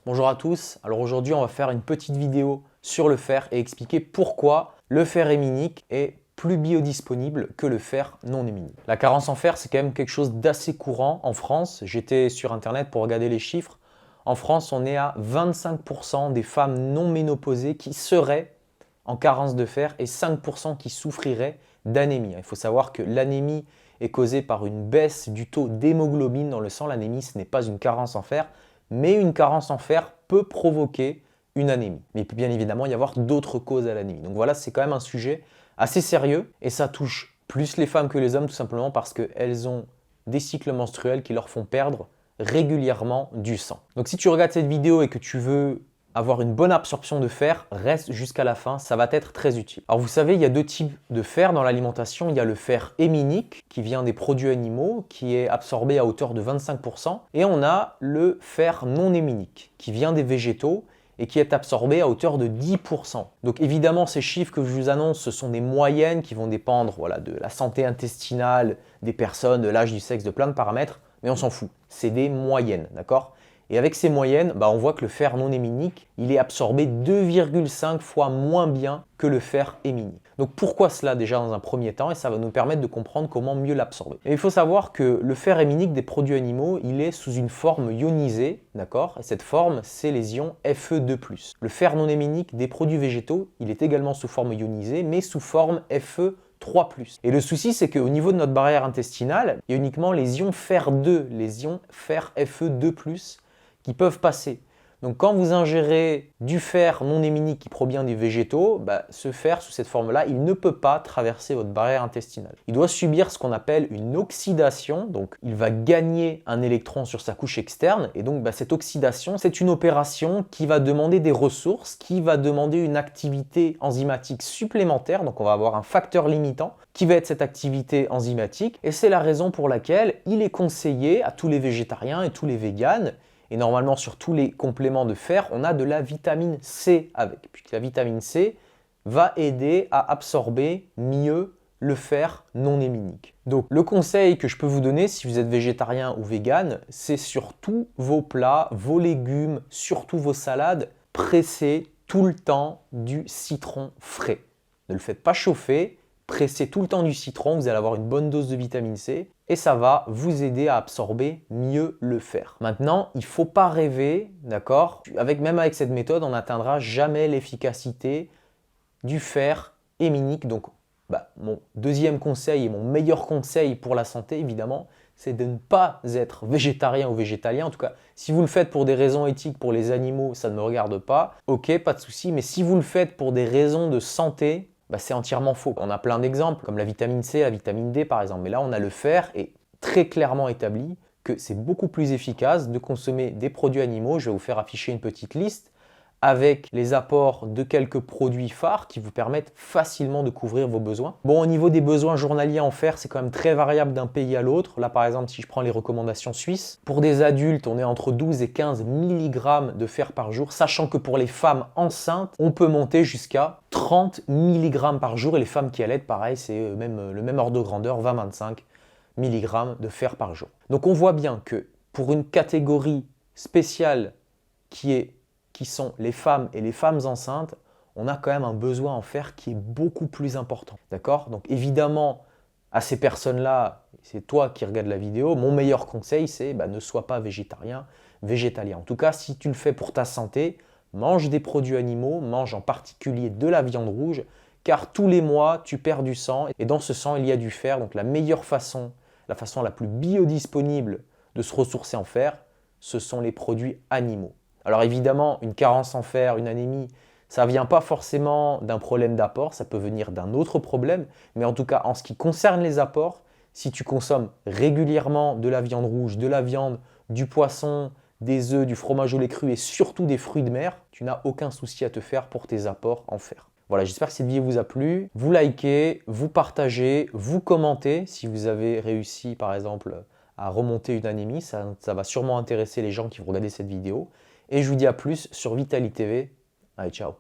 Bonjour à tous, alors aujourd'hui on va faire une petite vidéo sur le fer et expliquer pourquoi le fer héminique est plus biodisponible que le fer non héminique. La carence en fer, c'est quand même quelque chose d'assez courant en France. J'étais sur internet pour regarder les chiffres. En France, on est à 25% des femmes non ménopausées qui seraient en carence de fer et 5% qui souffriraient d'anémie. Il faut savoir que l'anémie est causée par une baisse du taux d'hémoglobine dans le sang. L'anémie, ce n'est pas une carence en fer, mais une carence en fer peut provoquer une anémie. Mais il peut bien évidemment y avoir d'autres causes à l'anémie. Donc voilà, c'est quand même un sujet assez sérieux et ça touche plus les femmes que les hommes tout simplement parce qu'elles ont des cycles menstruels qui leur font perdre régulièrement du sang. Donc si tu regardes cette vidéo et que tu veux avoir une bonne absorption de fer, reste jusqu'à la fin, ça va être très utile. Alors vous savez, il y a deux types de fer dans l'alimentation. Il y a le fer héminique qui vient des produits animaux, qui est absorbé à hauteur de 25%. Et on a le fer non héminique qui vient des végétaux et qui est absorbé à hauteur de 10%. Donc évidemment, ces chiffres que je vous annonce, ce sont des moyennes qui vont dépendre de la santé intestinale des personnes, de l'âge, du sexe, de plein de paramètres, mais on s'en fout. C'est des moyennes, d'accord ? Et avec ces moyennes, on voit que le fer non héminique, il est absorbé 2,5 fois moins bien que le fer héminique. Donc pourquoi cela déjà dans un premier temps? Et ça va nous permettre de comprendre comment mieux l'absorber. Et il faut savoir que le fer héminique des produits animaux, il est sous une forme ionisée, d'accord? Et cette forme, c'est les ions Fe2+. Le fer non héminique des produits végétaux, il est également sous forme ionisée, mais sous forme Fe3+. Et le souci, c'est qu'au niveau de notre barrière intestinale, il y a uniquement les ions Fer2, les ions fer Fe2+, qui peuvent passer. Donc quand vous ingérez du fer non héminique qui provient des végétaux, ce fer sous cette forme-là, il ne peut pas traverser votre barrière intestinale. Il doit subir ce qu'on appelle une oxydation, donc il va gagner un électron sur sa couche externe, et donc cette oxydation, c'est une opération qui va demander des ressources, qui va demander une activité enzymatique supplémentaire, donc on va avoir un facteur limitant qui va être cette activité enzymatique, et c'est la raison pour laquelle il est conseillé à tous les végétariens et tous les véganes. Et normalement, sur tous les compléments de fer, on a de la vitamine C avec, puisque la vitamine C va aider à absorber mieux le fer non héminique. Donc, le conseil que je peux vous donner, si vous êtes végétarien ou végane, c'est sur tous vos plats, vos légumes, surtout vos salades, pressez tout le temps du citron frais. Ne le faites pas chauffer, pressez tout le temps du citron, vous allez avoir une bonne dose de vitamine C et ça va vous aider à absorber mieux le fer. Maintenant, il ne faut pas rêver, d'accord? Même avec cette méthode, on n'atteindra jamais l'efficacité du fer héminique. Donc, mon deuxième conseil et mon meilleur conseil pour la santé, évidemment, c'est de ne pas être végétarien ou végétalien. En tout cas, si vous le faites pour des raisons éthiques pour les animaux, ça ne me regarde pas. Ok, pas de souci. Mais si vous le faites pour des raisons de santé, c'est entièrement faux. On a plein d'exemples, comme la vitamine C, la vitamine D par exemple. Mais là, on a le fer et très clairement établi que c'est beaucoup plus efficace de consommer des produits animaux. Je vais vous faire afficher une petite liste avec les apports de quelques produits phares qui vous permettent facilement de couvrir vos besoins. Bon, au niveau des besoins journaliers en fer, c'est quand même très variable d'un pays à l'autre. Là, par exemple, si je prends les recommandations suisses, pour des adultes, on est entre 12 et 15 mg de fer par jour, sachant que pour les femmes enceintes, on peut monter jusqu'à 30 mg par jour. Et les femmes qui allaitent, pareil, c'est le même ordre de grandeur, 20-25 mg de fer par jour. Donc on voit bien que pour une catégorie spéciale qui sont les femmes et les femmes enceintes, on a quand même un besoin en fer qui est beaucoup plus important. D'accord? Donc évidemment, à ces personnes-là, c'est toi qui regardes la vidéo, mon meilleur conseil, c'est ne sois pas végétarien, végétalien. En tout cas, si tu le fais pour ta santé, mange des produits animaux, mange en particulier de la viande rouge, car tous les mois, tu perds du sang, et dans ce sang, il y a du fer. Donc la meilleure façon, la façon la plus biodisponible de se ressourcer en fer, ce sont les produits animaux. Alors évidemment, une carence en fer, une anémie, ça ne vient pas forcément d'un problème d'apport, ça peut venir d'un autre problème, mais en tout cas, en ce qui concerne les apports, si tu consommes régulièrement de la viande rouge, de la viande, du poisson, des œufs, du fromage au lait cru et surtout des fruits de mer, tu n'as aucun souci à te faire pour tes apports en fer. Voilà, j'espère que cette vidéo vous a plu. Vous likez, vous partagez, vous commentez si vous avez réussi par exemple à remonter une anémie, ça va sûrement intéresser les gens qui vont regarder cette vidéo. Et je vous dis à plus sur Vitali TV. Allez, ciao!